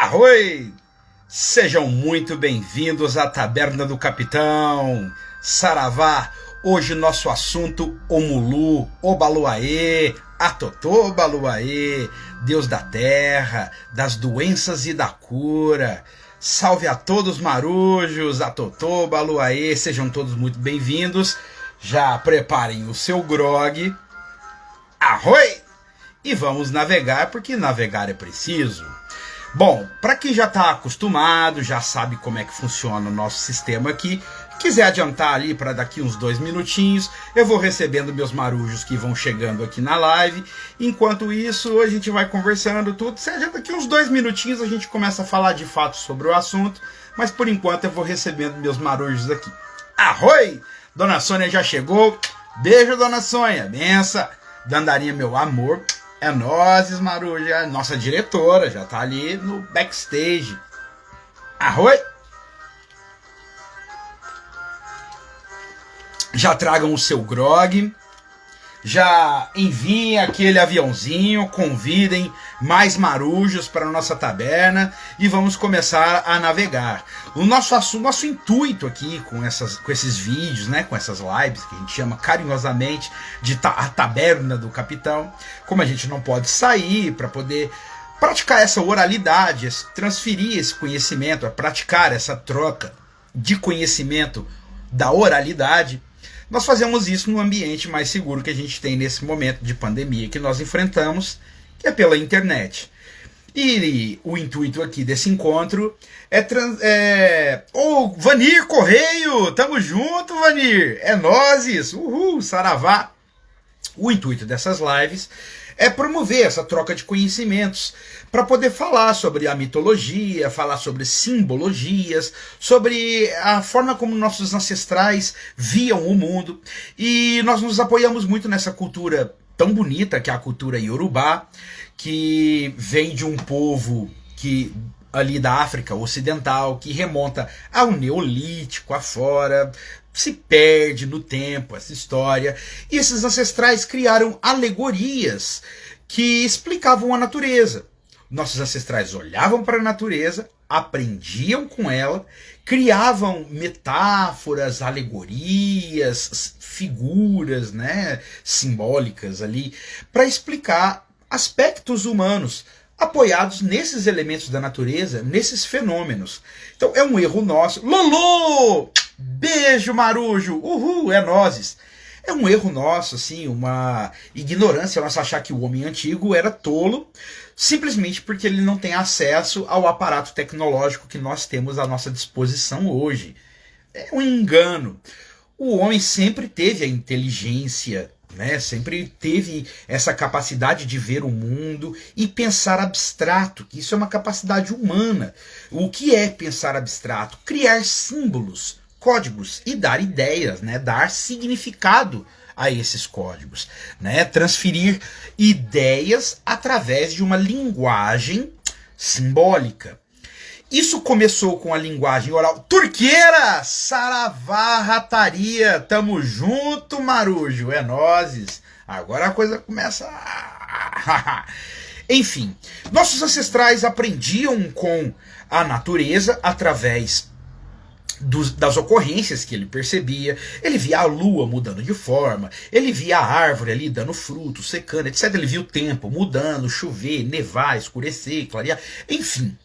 Arroi! Sejam muito bem-vindos à Taberna do Capitão. Saravá, hoje nosso assunto Omulu, Obaluaê, Atotô Baluaê, Deus da terra, das doenças e da cura. Salve a todos marujos, Atotô Baluaê, sejam todos muito bem-vindos. Já preparem o seu grog. Arroi! E vamos navegar, porque navegar é preciso. Bom, para quem já está acostumado, já sabe como é que funciona o nosso sistema aqui, quiser adiantar ali para daqui uns 2 minutinhos, eu vou recebendo meus marujos que vão chegando aqui na live. Enquanto isso, a gente vai conversando tudo, seja daqui uns 2 minutinhos a gente começa a falar de fato sobre o assunto, mas por enquanto eu vou recebendo meus marujos aqui. Arroi! Dona Sônia já chegou, beijo Dona Sônia, benção, Dandarinha meu amor. É nós, Maruja, nossa diretora, já tá ali no backstage. Arroi! Já tragam o seu grog, já enviem aquele aviãozinho, convidem mais marujos para a nossa taberna e vamos começar a navegar. O nosso intuito aqui com esses vídeos, né, com essas lives, que a gente chama carinhosamente de a Taberna do Capitão, como a gente não pode sair para poder praticar essa oralidade, transferir esse conhecimento, praticar essa troca de conhecimento da oralidade, nós fazemos isso no ambiente mais seguro que a gente tem nesse momento de pandemia que nós enfrentamos, que é pela internet. E o intuito aqui desse encontro Ô, Vanir Correio, tamo junto, Vanir, é nozes, uhul, saravá. O intuito dessas lives é promover essa troca de conhecimentos para poder falar sobre a mitologia, falar sobre simbologias, sobre a forma como nossos ancestrais viam o mundo. E nós nos apoiamos muito nessa cultura tão bonita que é a cultura Yorubá, que vem de um povo ali da África Ocidental, que remonta ao Neolítico afora, se perde no tempo essa história, e esses ancestrais criaram alegorias que explicavam a natureza. Nossos ancestrais olhavam para a natureza, aprendiam com ela, criavam metáforas, alegorias, figuras, né, simbólicas ali, para explicar aspectos humanos, apoiados nesses elementos da natureza, nesses fenômenos. Então é um erro nosso. Lolo! Beijo, marujo! Uhul, é nozes! É um erro nosso, assim, uma ignorância nossa achar que o homem antigo era tolo, simplesmente porque ele não tem acesso ao aparato tecnológico que nós temos à nossa disposição hoje. É um engano. O homem sempre teve a inteligência, né? Sempre teve essa capacidade de ver o mundo e pensar abstrato, que isso é uma capacidade humana. O que é pensar abstrato? Criar símbolos, códigos e dar ideias, né? Dar significado a esses códigos, né? Transferir ideias através de uma linguagem simbólica. Isso começou com a linguagem oral. Turqueira! Saravá, rataria! Tamo junto, marujo! É nozes! Agora a coisa começa... Enfim, nossos ancestrais aprendiam com a natureza através das ocorrências que ele percebia. Ele via a lua mudando de forma, ele via a árvore ali dando fruto, secando, etc. Ele via o tempo mudando, chover, nevar, escurecer, clarear, enfim.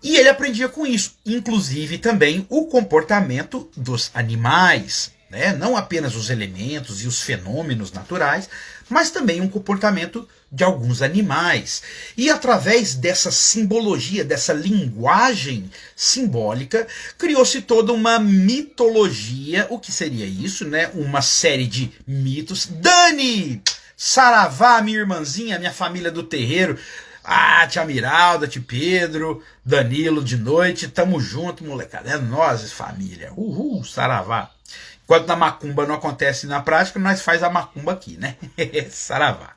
E ele aprendia com isso, inclusive também o comportamento dos animais, né? Não apenas os elementos e os fenômenos naturais, mas também um comportamento de alguns animais. E através dessa simbologia, dessa linguagem simbólica, criou-se toda uma mitologia. O que seria isso, né? Uma série de mitos. Dani! Saravá, minha irmãzinha, minha família do terreiro. Ah, tia Miralda, tio Pedro, Danilo de noite, tamo junto, molecada. É nós, família. Uhul, saravá. Enquanto na macumba não acontece na prática, nós faz a macumba aqui, né? Saravá.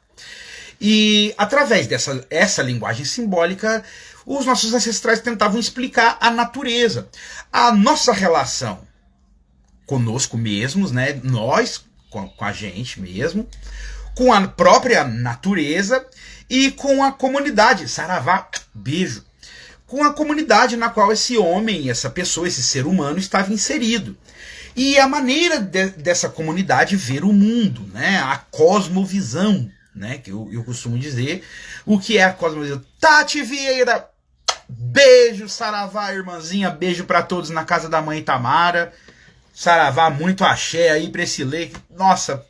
E através dessa linguagem simbólica, os nossos ancestrais tentavam explicar a natureza, a nossa relação conosco mesmos, né? Nós, com a gente mesmo, com a própria natureza e com a comunidade. Saravá, beijo. com a comunidade na qual esse homem, essa pessoa, esse ser humano estava inserido. E a maneira dessa comunidade ver o mundo, né? A cosmovisão, né? Que eu costumo dizer. O que é a cosmovisão? Tati Vieira, beijo, saravá, irmãzinha, beijo para todos na casa da mãe Tamara. Saravá, muito axé aí pra esse lei. Nossa,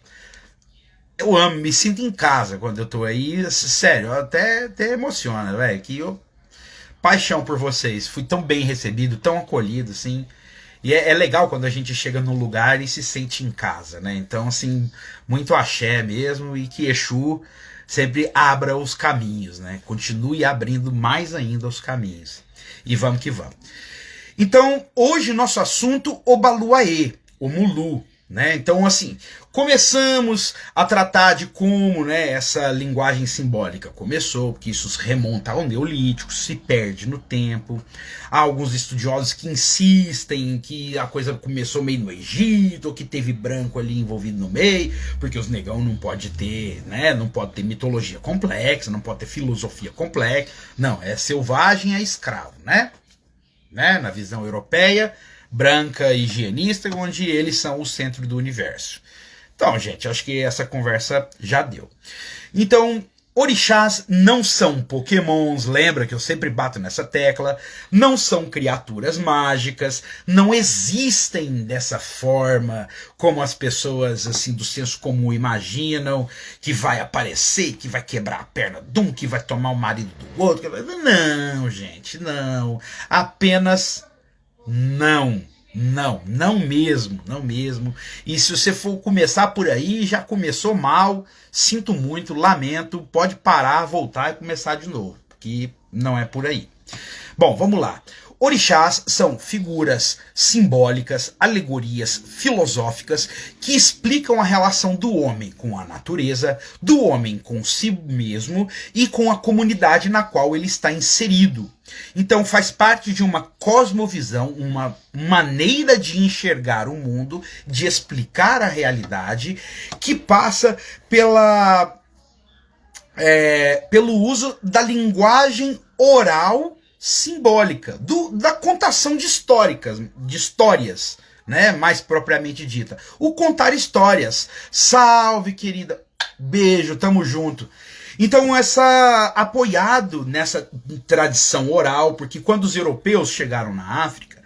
eu amo, me sinto em casa quando eu tô aí. Sério, até emociona, velho. Que eu... Paixão por vocês. Fui tão bem recebido, tão acolhido, assim. E é legal quando a gente chega num lugar e se sente em casa, né? Então, assim, muito axé mesmo. E que Exu sempre abra os caminhos, né? Continue abrindo mais ainda os caminhos. E vamos que vamos. Então, hoje nosso assunto, Obaluaê, o Mulu, né? Então, assim, começamos a tratar de como, né, essa linguagem simbólica começou, porque isso se remonta ao Neolítico, se perde no tempo. Há alguns estudiosos que insistem que a coisa começou meio no Egito, ou que teve branco ali envolvido no meio, porque os negão não pode ter, né, não pode ter mitologia complexa, não pode ter filosofia complexa. Não, é selvagem, é escravo, né? Na visão europeia, branca e higienista, onde eles são o centro do universo. Então, gente, acho que essa conversa já deu. Então, orixás não são pokémons, lembra que eu sempre bato nessa tecla, não são criaturas mágicas, não existem dessa forma como as pessoas assim do senso comum imaginam, que vai aparecer, que vai quebrar a perna de um, que vai tomar o marido do outro. Não, gente, não. Apenas não. Não mesmo. E se você for começar por aí, já começou mal, sinto muito, lamento, pode parar, voltar e começar de novo, porque não é por aí. Bom, vamos lá. Orixás são figuras simbólicas, alegorias filosóficas que explicam a relação do homem com a natureza, do homem com si mesmo e com a comunidade na qual ele está inserido. Então faz parte de uma cosmovisão, uma maneira de enxergar o mundo, de explicar a realidade, que passa pelo uso da linguagem oral simbólica, da contação de histórias, né, mais propriamente dita. O contar histórias. Salve, querida. Beijo, tamo junto. Então, apoiado nessa tradição oral, porque quando os europeus chegaram na África,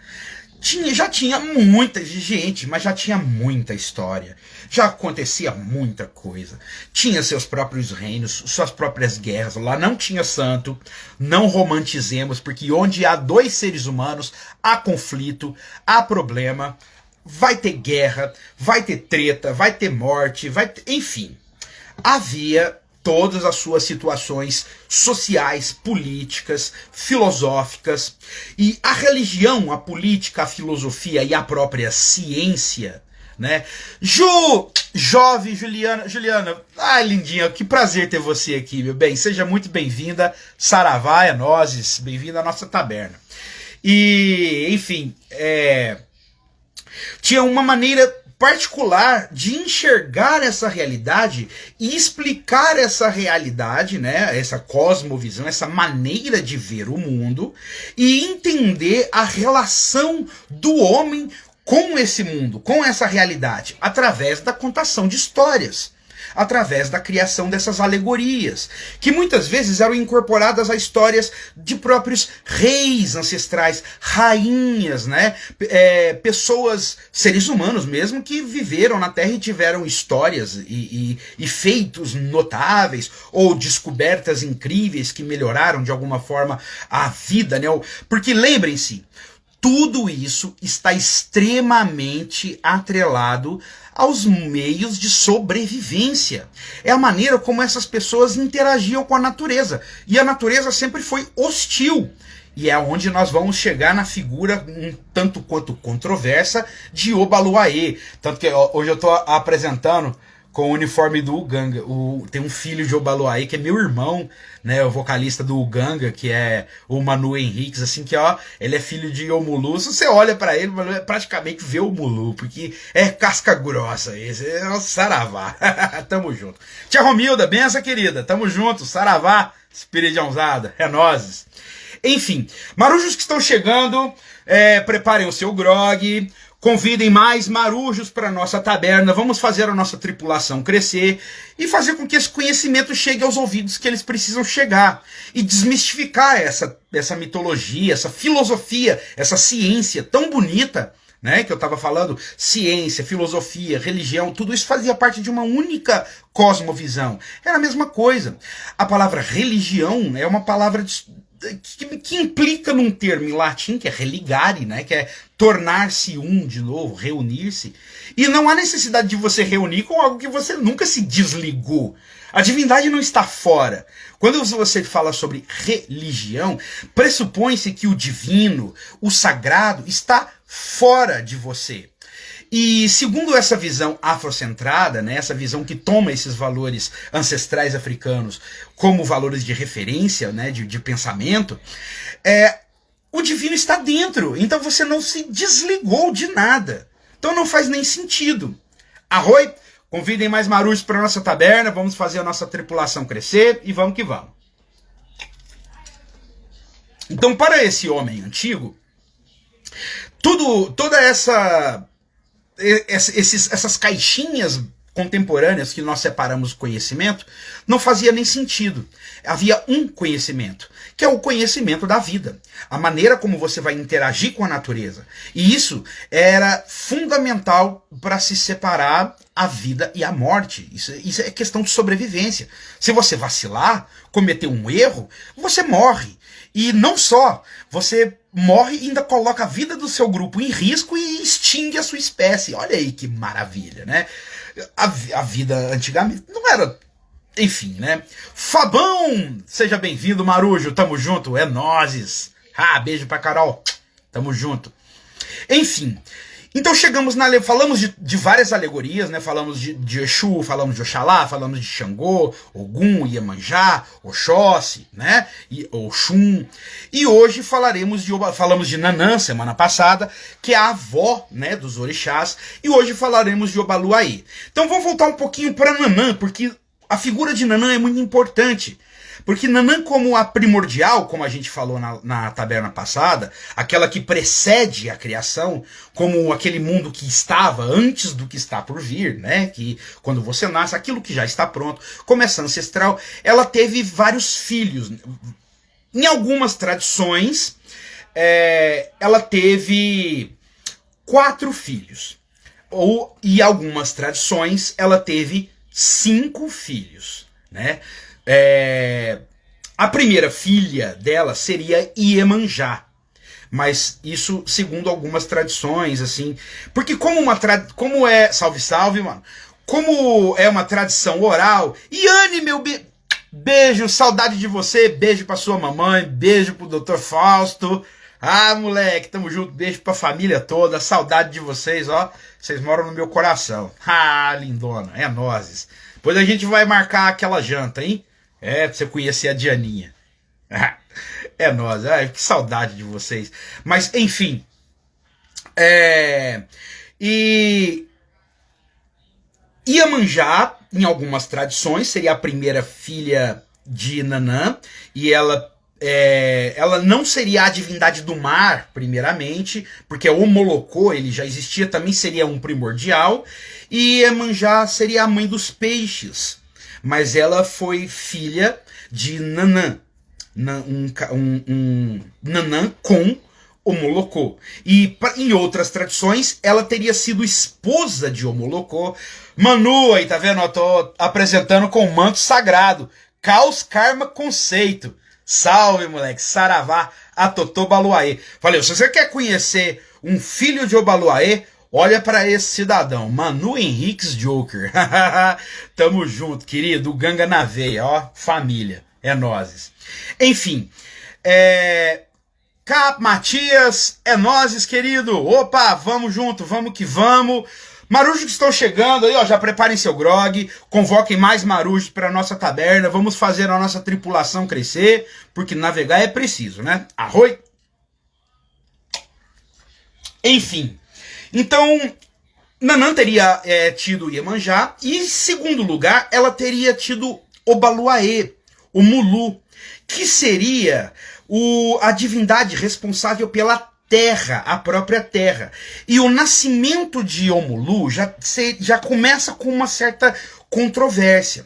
já tinha muita gente, mas já tinha muita história. Já acontecia muita coisa. Tinha seus próprios reinos, suas próprias guerras. Lá não tinha santo. Não romantizemos, porque onde há dois seres humanos, há conflito, há problema. Vai ter guerra, vai ter treta, vai ter morte, enfim. Havia todas as suas situações sociais, políticas, filosóficas, e a religião, a política, a filosofia e a própria ciência, né? Jovem Juliana, ai lindinha, que prazer ter você aqui, meu bem, seja muito bem-vinda, saravá, é nozes, bem-vinda à nossa taberna. E, enfim, tinha uma maneira particular de enxergar essa realidade e explicar essa realidade, né, essa cosmovisão, essa maneira de ver o mundo e entender a relação do homem com esse mundo, com essa realidade, através da contação de histórias, através da criação dessas alegorias, que muitas vezes eram incorporadas a histórias de próprios reis ancestrais, rainhas, né? Pessoas, seres humanos mesmo, que viveram na Terra e tiveram histórias e feitos notáveis, ou descobertas incríveis que melhoraram de alguma forma a vida, né? Porque lembrem-se, tudo isso está extremamente atrelado aos meios de sobrevivência. É a maneira como essas pessoas interagiam com a natureza. E a natureza sempre foi hostil. E é onde nós vamos chegar na figura um tanto quanto controversa de Obaluaê. Tanto que hoje eu estou apresentando com o uniforme do Uganga. Tem um filho de Obaluaê que é meu irmão, né, o vocalista do Uganga, que é o Manu Henriques, assim, que ó, ele é filho de Omulu. Se você olha pra ele, praticamente vê o Mulu, porque é casca grossa, esse é o saravá. Tamo junto. Tia Romilda, benção, querida, tamo junto, saravá, espiridiãozada, é nozes. Enfim, marujos que estão chegando, preparem o seu grog, convidem mais marujos para a nossa taberna, vamos fazer a nossa tripulação crescer e fazer com que esse conhecimento chegue aos ouvidos que eles precisam chegar e desmistificar essa mitologia, essa filosofia, essa ciência tão bonita, né, que eu estava falando, ciência, filosofia, religião, tudo isso fazia parte de uma única cosmovisão. Era a mesma coisa. A palavra religião é uma palavra que implica num termo em latim, que é religare, né, que é tornar-se um de novo, reunir-se. E não há necessidade de você reunir com algo que você nunca se desligou. A divindade não está fora. Quando você fala sobre religião, pressupõe-se que o divino, o sagrado, está fora de você. E segundo essa visão afrocentrada, né, essa visão que toma esses valores ancestrais africanos como valores de referência, né, de pensamento, o divino está dentro. Então você não se desligou de nada. Então não faz nem sentido. Arroi, convidem mais marujos para a nossa taberna, vamos fazer a nossa tripulação crescer e vamos que vamos. Então, para esse homem antigo, toda essas caixinhas contemporâneas que nós separamos o conhecimento não fazia nem sentido. Havia um conhecimento, que é o conhecimento da vida, a maneira como você vai interagir com a natureza. E isso era fundamental para se separar a vida e a morte. Isso é questão de sobrevivência. Se você vacilar, cometer um erro, você morre. E não só, você morre e ainda coloca a vida do seu grupo em risco e extingue a sua espécie. Olha aí que maravilha, né? A vida antigamente não era... Enfim, né? Fabão! Seja bem-vindo, Marujo. Tamo junto. É nozes. Beijo pra Carol. Tamo junto. Enfim... Então chegamos falamos de várias alegorias, né? Falamos de Exu, falamos de Oxalá, falamos de Xangô, Ogum, Iemanjá, Oxóssi, né? E Oxum. E hoje falamos de Nanã, semana passada, que é a avó, né, dos orixás, e hoje falaremos de Obaluayê. Então vamos voltar um pouquinho para Nanã, porque a figura de Nanã é muito importante. Porque Nanã, como a primordial, como a gente falou na taberna passada, aquela que precede a criação, como aquele mundo que estava antes do que está por vir, né? Que quando você nasce, aquilo que já está pronto, como essa ancestral, ela teve vários filhos. Em algumas tradições, ela teve 4 filhos. E em algumas tradições, ela teve 5 filhos, né? A primeira filha dela seria Iemanjá, mas isso segundo algumas tradições, assim, porque como é, salve, mano, como é uma tradição oral, Iane, meu beijo, saudade de você, beijo pra sua mamãe, beijo pro Dr. Fausto, moleque, tamo junto, beijo pra família toda, saudade de vocês, ó, vocês moram no meu coração, lindona, é nozes, depois a gente vai marcar aquela janta, hein? Pra você conhecer a Dianinha. É nóis. Que saudade de vocês. Mas, enfim. E Iemanjá, em algumas tradições, seria a primeira filha de Nanã. E ela não seria a divindade do mar, primeiramente, porque o Omolocô, ele já existia, também seria um primordial. E Iemanjá seria a mãe dos peixes. Mas ela foi filha de Nanã, Nanã com Omolocô. E em outras tradições, ela teria sido esposa de Omolocô. Manu, aí tá vendo? Eu tô apresentando com o manto sagrado. Caos Karma Conceito. Salve, moleque. Saravá, Atotô Baluayê. Falei, se você quer conhecer um filho de Obaluayê, olha para esse cidadão, Manu Henriques Joker. Tamo junto, querido. Ganga na veia, ó. Família. É nozes. Enfim. Cap Matias, é nozes, querido. Opa, vamos junto, vamos que vamos. Marujos que estão chegando aí, ó. Já preparem seu grog. Convoquem mais marujos para nossa taberna. Vamos fazer a nossa tripulação crescer. Porque navegar é preciso, né? Arroi. Enfim. Então, Nanã teria tido Iemanjá, e em segundo lugar, ela teria tido Obaluayê, o Mulu, que seria a divindade responsável pela terra, a própria terra. E o nascimento de Omulu já começa com uma certa controvérsia.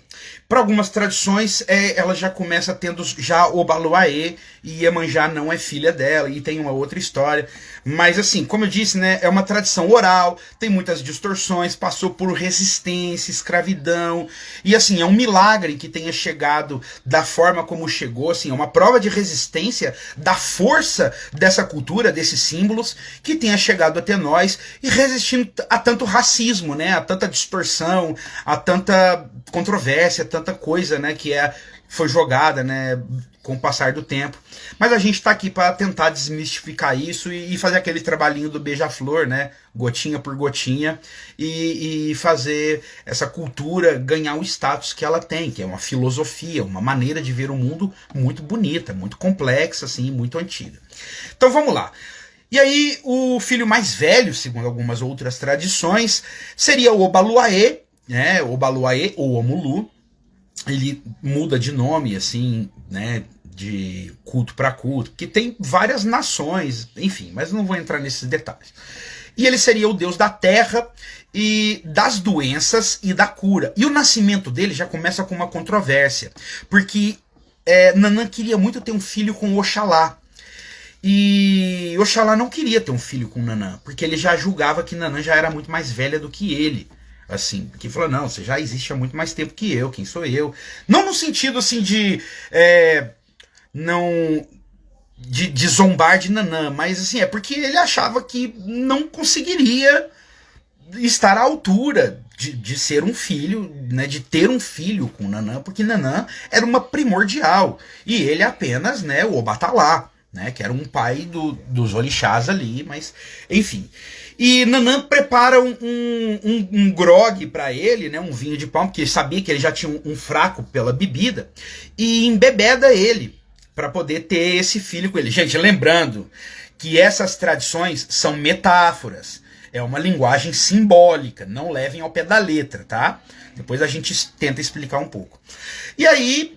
Para algumas tradições, ela já começa tendo já Obaluaê, e Iemanjá não é filha dela, e tem uma outra história. Mas assim, como eu disse, né, é uma tradição oral, tem muitas distorções, passou por resistência, escravidão, e assim, é um milagre que tenha chegado da forma como chegou, assim, é uma prova de resistência da força dessa cultura, desses símbolos, que tenha chegado até nós e resistindo a tanto racismo, né, a tanta distorção, a tanta controvérsia, tanta coisa, né, que foi jogada, né, com o passar do tempo. Mas a gente está aqui para tentar desmistificar isso e fazer aquele trabalhinho do beija-flor, né, gotinha por gotinha, e fazer essa cultura ganhar o status que ela tem, que é uma filosofia, uma maneira de ver o mundo muito bonita, muito complexa, assim, muito antiga. Então vamos lá. E aí o filho mais velho, segundo algumas outras tradições, seria o Obaluaê, né, Obaluaê ou Omulu. Ele muda de nome, assim, né, de culto para culto, que tem várias nações, enfim, mas não vou entrar nesses detalhes. E ele seria o deus da terra e das doenças e da cura. E o nascimento dele já começa com uma controvérsia, porque Nanã queria muito ter um filho com Oxalá. E Oxalá não queria ter um filho com Nanã, porque ele já julgava que Nanã já era muito mais velha do que ele. Assim, que falou, não, você já existe há muito mais tempo que eu, quem sou eu? Não no sentido, assim, de zombar de Nanã, mas assim, é porque ele achava que não conseguiria estar à altura de ser um filho, né, de ter um filho com Nanã, porque Nanã era uma primordial, e ele apenas, né, o Obatalá, né, que era um pai dos orixás ali, mas enfim. E Nanã prepara um grog para ele, né, um vinho de palma, porque ele sabia que ele já tinha um fraco pela bebida, e embebeda ele para poder ter esse filho com ele. Gente, lembrando que essas tradições são metáforas, é uma linguagem simbólica, não levem ao pé da letra, tá? Depois a gente tenta explicar um pouco. E aí,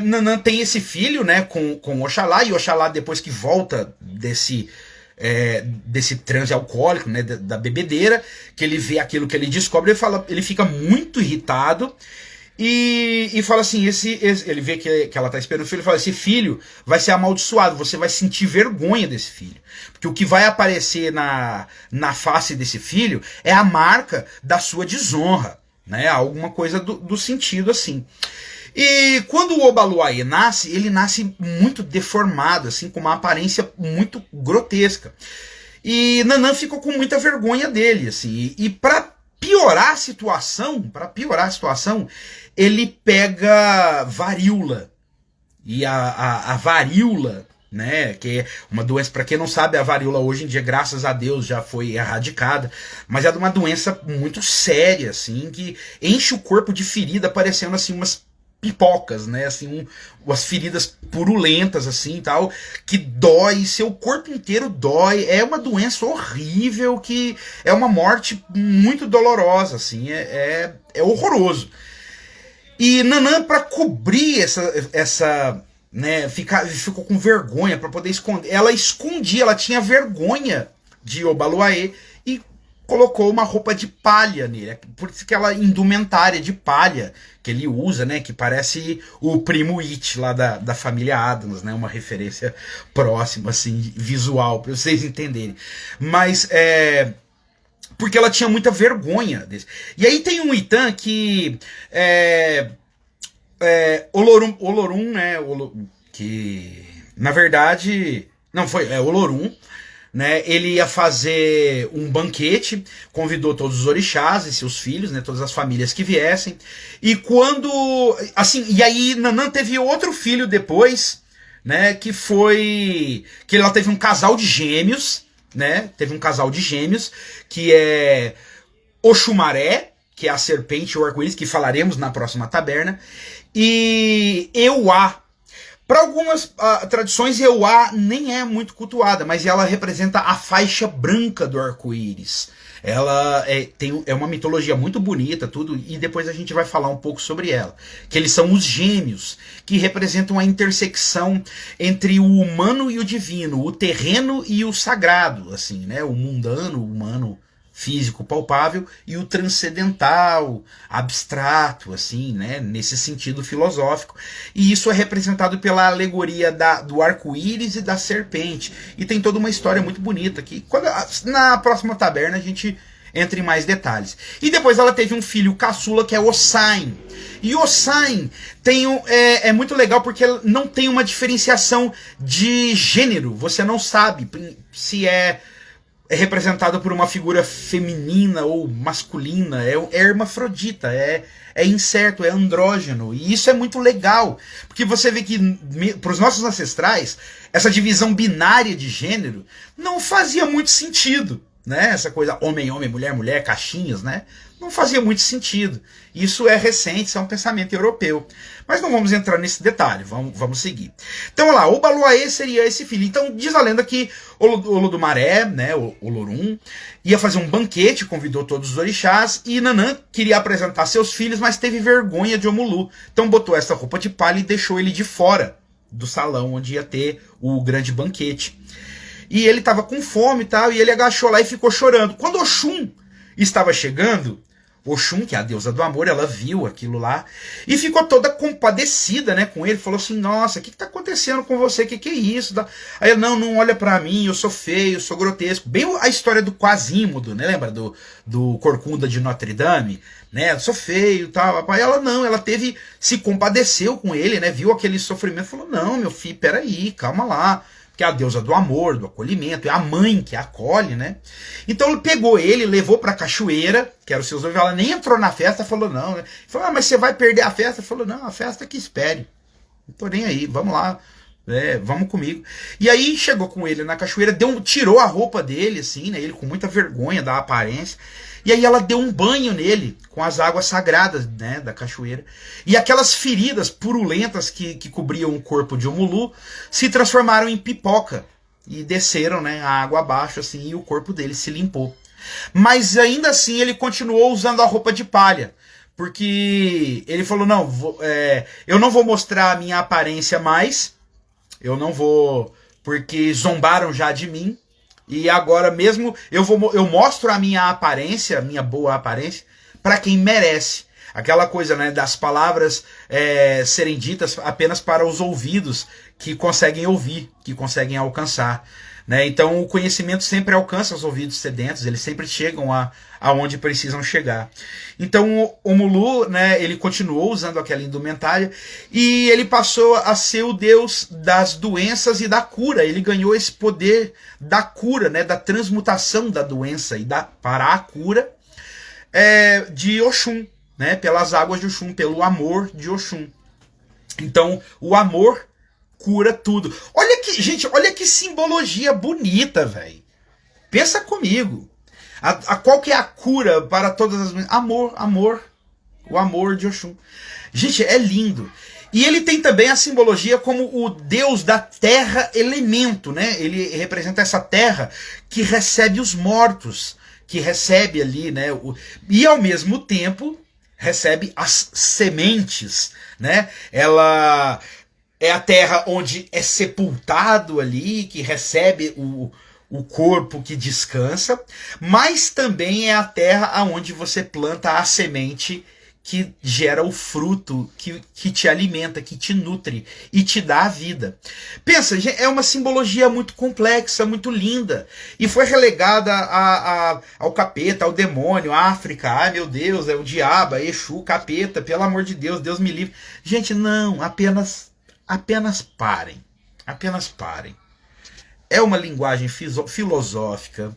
Nanã tem esse filho, né, com Oxalá, e Oxalá, depois que volta desse transe alcoólico, né, da bebedeira, que ele vê aquilo que ele descobre, ele fica muito irritado e fala assim, ele vê que ela está esperando o filho, ele fala, esse filho vai ser amaldiçoado, você vai sentir vergonha desse filho, porque o que vai aparecer na face desse filho é a marca da sua desonra, né, alguma coisa do sentido assim. E quando o Obaluaê nasce, ele nasce muito deformado, assim, com uma aparência muito grotesca. E Nanã ficou com muita vergonha dele, assim. E para piorar a situação, ele pega varíola. E a varíola, né, que é uma doença, para quem não sabe, a varíola hoje em dia, graças a Deus, já foi erradicada, mas é uma doença muito séria, assim, que enche o corpo de ferida, parecendo assim umas pipocas, né, assim, umas feridas purulentas, assim, tal, que dói, seu corpo inteiro dói, é uma doença horrível, que é uma morte muito dolorosa, assim, é horroroso. E Nanã, para cobrir essa né, ficou com vergonha, para poder esconder, ela tinha vergonha de Obaluaê, e colocou uma roupa de palha nele, por isso que aquela indumentária de palha que ele usa, né, que parece o primo It lá da família Addams, né, uma referência próxima, assim, visual, para vocês entenderem. Mas porque ela tinha muita vergonha desse. E aí tem um Itã que Olorum, né, que na verdade não foi, Olorum, né, ele ia fazer um banquete, convidou todos os orixás e seus filhos, né, todas as famílias que viessem, e quando, assim, e aí Nanã teve outro filho depois, né, que ela teve um casal de gêmeos, né, que é Oxumaré, que é a serpente ou arco-íris, que falaremos na próxima taberna, e Euá. Para algumas tradições, Euá nem é muito cultuada, mas ela representa a faixa branca do arco-íris. Ela é uma mitologia muito bonita, tudo, e depois a gente vai falar um pouco sobre ela. Que eles são os gêmeos, que representam a intersecção entre o humano e o divino, o terreno e o sagrado, assim, né? O mundano, o humano físico palpável e o transcendental, abstrato, assim, né, nesse sentido filosófico. E isso é representado pela alegoria do arco-íris e da serpente. E tem toda uma história muito bonita que na próxima taberna a gente entra em mais detalhes. E depois ela teve um filho caçula que é Osain. E Osain é muito legal porque não tem uma diferenciação de gênero. Você não sabe se é representado por uma figura feminina ou masculina, é hermafrodita, é incerto, é andrógeno, e isso é muito legal, porque você vê que para os nossos ancestrais, essa divisão binária de gênero não fazia muito sentido, né? Essa coisa homem, mulher, mulher, caixinhas, né? Não fazia muito sentido. Isso é recente, isso é um pensamento europeu. Mas não vamos entrar nesse detalhe, vamos seguir. Então, olha lá, o Baluaê seria esse filho. Então, diz a lenda que Olodumaré, né, o Olorum, ia fazer um banquete, convidou todos os orixás, e Nanã queria apresentar seus filhos, mas teve vergonha de Omulu. Então, botou essa roupa de palha e deixou ele de fora do salão onde ia ter o grande banquete. E ele estava com fome e tal, e ele agachou lá e ficou chorando. Quando Oxum estava chegando, Oxum, que é a deusa do amor, ela viu aquilo lá e ficou toda compadecida, né, com ele. Falou assim, nossa, o que está acontecendo com você? Que é isso? Aí ele, não olha pra mim, eu sou feio, eu sou grotesco. Bem a história do Quasímodo, né, lembra do Corcunda de Notre Dame? Né, eu sou feio e tal. Aí ela não, ela se compadeceu com ele, né, viu aquele sofrimento, falou, não, meu filho, peraí, calma lá. Que é a deusa do amor, do acolhimento, é a mãe que acolhe, né? Então ele pegou ele, levou pra cachoeira, que era os seus noivos, ela nem entrou na festa, falou não, né? Falou, mas você vai perder a festa? Falou, não, a festa que espere. Não tô nem aí, vamos lá, vamos comigo. E aí chegou com ele na cachoeira, tirou a roupa dele, assim, né? Ele com muita vergonha da aparência. E aí ela deu um banho nele, com as águas sagradas, né, da cachoeira. E aquelas feridas purulentas que cobriam o corpo de Omulu se transformaram em pipoca. E desceram, né, a água abaixo, assim, e o corpo dele se limpou. Mas ainda assim ele continuou usando a roupa de palha. Porque ele falou, não, eu não vou mostrar a minha aparência mais. Eu não vou, porque zombaram já de mim. E agora mesmo eu mostro a minha aparência, a minha boa aparência, para quem merece. Aquela coisa, né, das palavras serem ditas apenas para os ouvidos que conseguem ouvir, que conseguem alcançar. Né? Então o conhecimento sempre alcança os ouvidos sedentos, eles sempre chegam aonde precisam chegar. Então o Mulu, né, ele continuou usando aquela indumentária e ele passou a ser o deus das doenças e da cura. Ele ganhou esse poder da cura, né, da transmutação da doença para a cura de Oxum, né, pelas águas de Oxum, pelo amor de Oxum. Então o amor cura tudo. Olha que, gente, olha que simbologia bonita, velho. Pensa comigo. Qual que é a cura para todas as... Amor. O amor de Oxum. Gente, é lindo. E ele tem também a simbologia como o deus da terra elemento, né? Ele representa essa terra que recebe os mortos, que recebe ali, né? E ao mesmo tempo recebe as sementes, né? Ela é a terra onde é sepultado ali, que recebe o corpo que descansa, mas também é a terra onde você planta a semente que gera o fruto que te alimenta, que te nutre e te dá a vida. Pensa, é uma simbologia muito complexa, muito linda, e foi relegada ao capeta, ao demônio, à África, ai meu Deus, é o diabo, é Exu, capeta, pelo amor de Deus, Deus me livre. Gente, não, apenas parem. Apenas parem. É uma linguagem filosófica,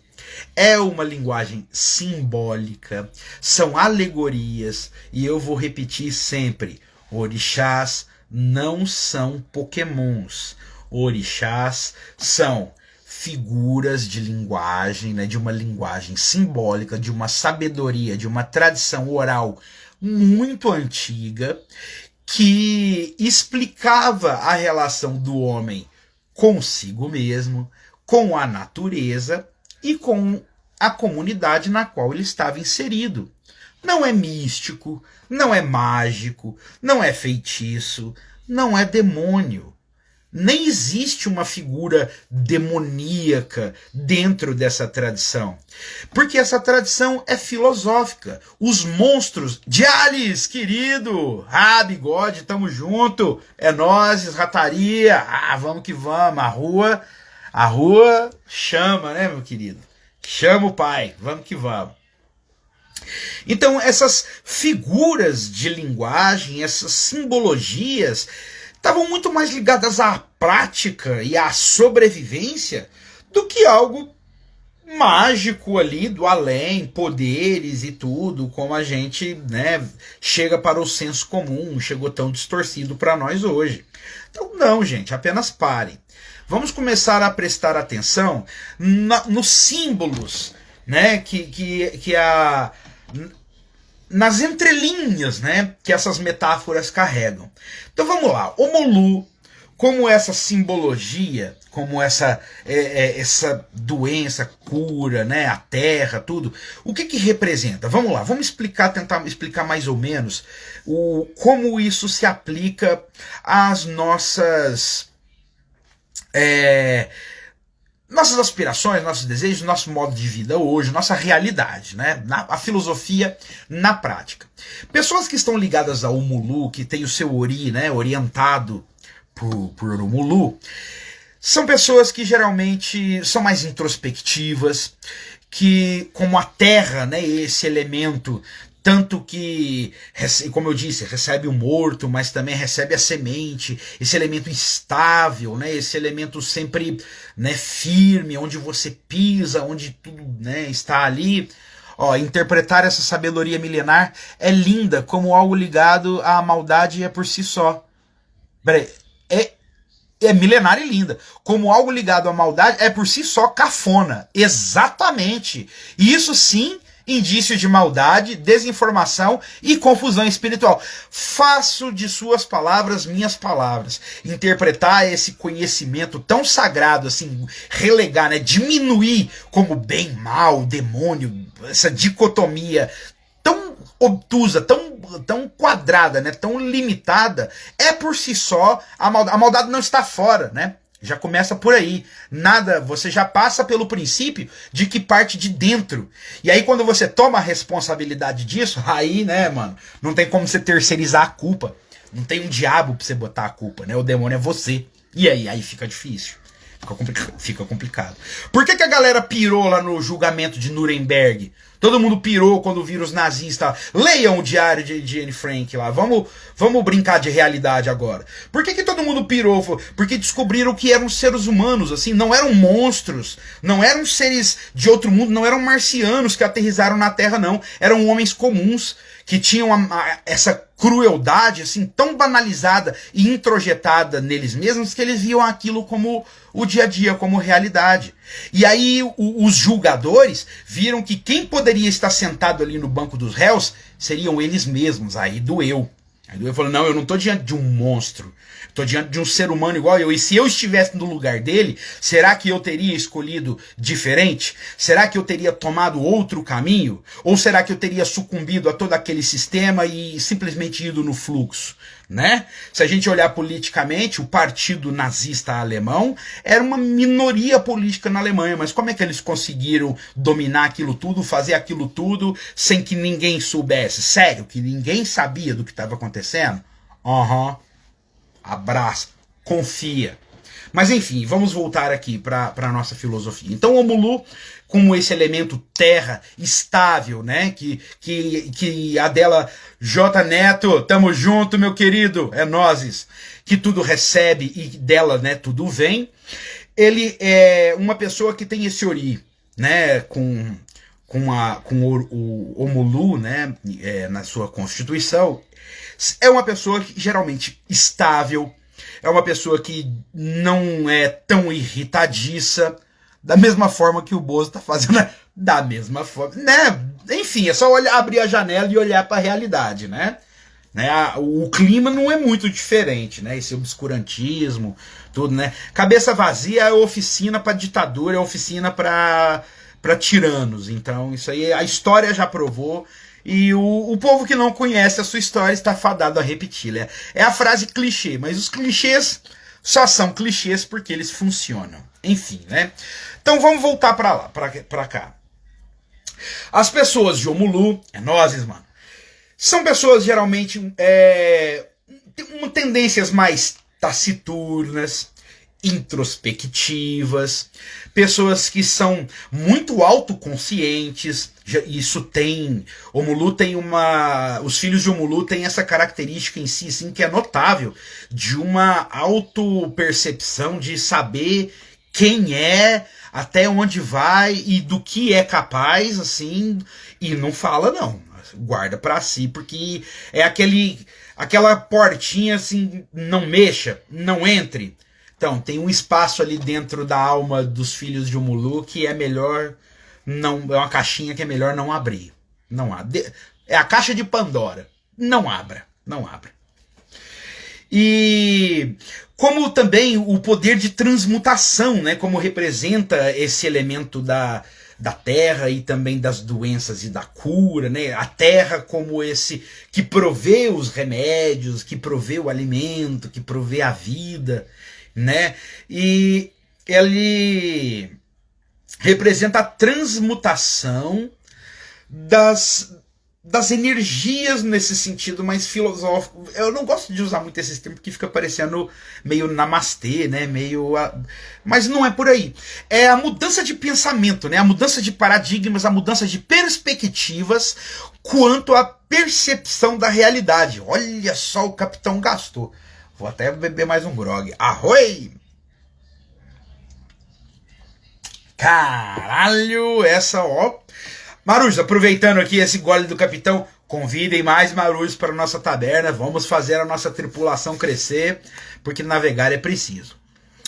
é uma linguagem simbólica, são alegorias, e eu vou repetir sempre, orixás não são pokémons, orixás são figuras de linguagem, né, de uma linguagem simbólica, de uma sabedoria, de uma tradição oral muito antiga, que explicava a relação do homem consigo mesmo, com a natureza e com a comunidade na qual ele estava inserido. Não é místico, não é mágico, não é feitiço, não é demônio. Nem existe uma figura demoníaca dentro dessa tradição. Porque essa tradição é filosófica. Os monstros... Jales, querido! Ah, bigode, tamo junto! É nós, rataria! Ah, vamos que vamos! A rua chama, né, meu querido? Chama o pai, vamos que vamos. Então, essas figuras de linguagem, essas simbologias, estavam muito mais ligadas à prática e à sobrevivência do que algo mágico ali do além, poderes e tudo, como a gente, né, chega para o senso comum, chegou tão distorcido para nós hoje. Então não, gente, apenas parem. Vamos começar a prestar atenção nos símbolos, né, nas entrelinhas, né, que essas metáforas carregam. Então vamos lá, Omolu, como essa simbologia, como essa doença, cura, né, a terra, tudo, o que representa? Vamos lá, vamos tentar explicar mais ou menos como isso se aplica às nossas aspirações, nossos desejos, nosso modo de vida hoje, nossa realidade, né? A filosofia na prática. Pessoas que estão ligadas ao Omolu, que tem o seu Ori, né, orientado por Omolu, são pessoas que geralmente são mais introspectivas, que, como a terra, né, esse elemento, tanto que, como eu disse, recebe o morto, mas também recebe a semente, esse elemento estável, né, esse elemento sempre, né, firme, onde você pisa, onde tudo, né, está ali. Ó, interpretar essa sabedoria milenar é linda, como algo ligado à maldade é por si só. Peraí, é milenar e linda. Como algo ligado à maldade é por si só cafona. Exatamente. E isso sim, indício de maldade, desinformação e confusão espiritual. Faço de suas palavras minhas palavras. Interpretar esse conhecimento tão sagrado, assim, relegar, né, diminuir como bem, mal, demônio, essa dicotomia tão obtusa, tão quadrada, né, tão limitada, é por si só a maldade não está fora, né? Já começa por aí. Nada, você já passa pelo princípio de que parte de dentro. E aí quando você toma a responsabilidade disso, aí, né, mano, não tem como você terceirizar a culpa. Não tem um diabo pra você botar a culpa, né? O demônio é você. E aí fica difícil. Fica complicado. Por que a galera pirou lá no julgamento de Nuremberg? Todo mundo pirou quando viram os nazistas. Leiam o diário de Anne Frank lá. Vamos brincar de realidade agora. Por que todo mundo pirou? Porque descobriram que eram seres humanos, assim, não eram monstros, não eram seres de outro mundo, não eram marcianos que aterrizaram na Terra, não. Eram homens comuns que tinham essa crueldade assim tão banalizada e introjetada neles mesmos que eles viam aquilo como o dia a dia, como realidade. E aí os julgadores viram que quem poderia estar sentado ali no banco dos réus seriam eles mesmos. Aí doeu. Aí doeu, falou, não, eu não estou diante de um monstro, estou diante de um ser humano igual eu. E se eu estivesse no lugar dele, será que eu teria escolhido diferente? Será que eu teria tomado outro caminho? Ou será que eu teria sucumbido a todo aquele sistema e simplesmente ido no fluxo? Né? Se a gente olhar politicamente, o partido nazista alemão era uma minoria política na Alemanha, mas como é que eles conseguiram dominar aquilo tudo, fazer aquilo tudo sem que ninguém soubesse? Sério, que ninguém sabia do que estava acontecendo? Abraça, confia. Mas enfim, vamos voltar aqui para a nossa filosofia. Então o Omolu, como esse elemento terra estável, né? Que a dela, J Neto, tamo junto, meu querido, é nozes, que tudo recebe e dela, né, tudo vem. Ele é uma pessoa que tem esse Ori, né, com o Omolu, né, na sua constituição. É uma pessoa que, geralmente estável, é uma pessoa que não é tão irritadiça, da mesma forma que o Bozo tá fazendo, da mesma forma, né? Enfim, é só abrir a janela e olhar para a realidade, né? O clima não é muito diferente, né? Esse obscurantismo, tudo, né? Cabeça vazia é oficina para ditadura, é oficina para para tiranos. Então isso aí a história já provou. E o povo que não conhece a sua história está fadado a repeti-la. É a frase clichê, mas os clichês só são clichês porque eles funcionam. Enfim, né? Então vamos voltar para lá, para cá. As pessoas de Omulu, é nozes, mano, são pessoas geralmente tem tendências mais taciturnas, introspectivas, pessoas que são muito autoconscientes. Isso tem, Omulu tem os filhos de Omulu têm essa característica em si, assim, que é notável, de uma autopercepção, de saber quem é, até onde vai e do que é capaz, assim, e não fala não, guarda pra si, porque é aquela portinha assim, não mexa, não entre. Então, tem um espaço ali dentro da alma dos filhos de Omulu que é melhor não, é uma caixinha que é melhor não abrir. Não abre. É a caixa de Pandora. Não abra, não abra. E como também o poder de transmutação, né, como representa esse elemento da terra e também das doenças e da cura, né? A terra como esse que provê os remédios, que provê o alimento, que provê a vida, né? E ele representa a transmutação das energias nesse sentido mais filosófico. Eu não gosto de usar muito esses termos porque fica parecendo meio namastê, né? Mas não é por aí. É a mudança de pensamento, né? A mudança de paradigmas, a mudança de perspectivas quanto à percepção da realidade. Olha só, o capitão gastou. Vou até beber mais um grog. Arroi! Caralho, essa, ó. Marujos, aproveitando aqui esse gole do capitão, convidem mais marujos para a nossa taberna, vamos fazer a nossa tripulação crescer, porque navegar é preciso.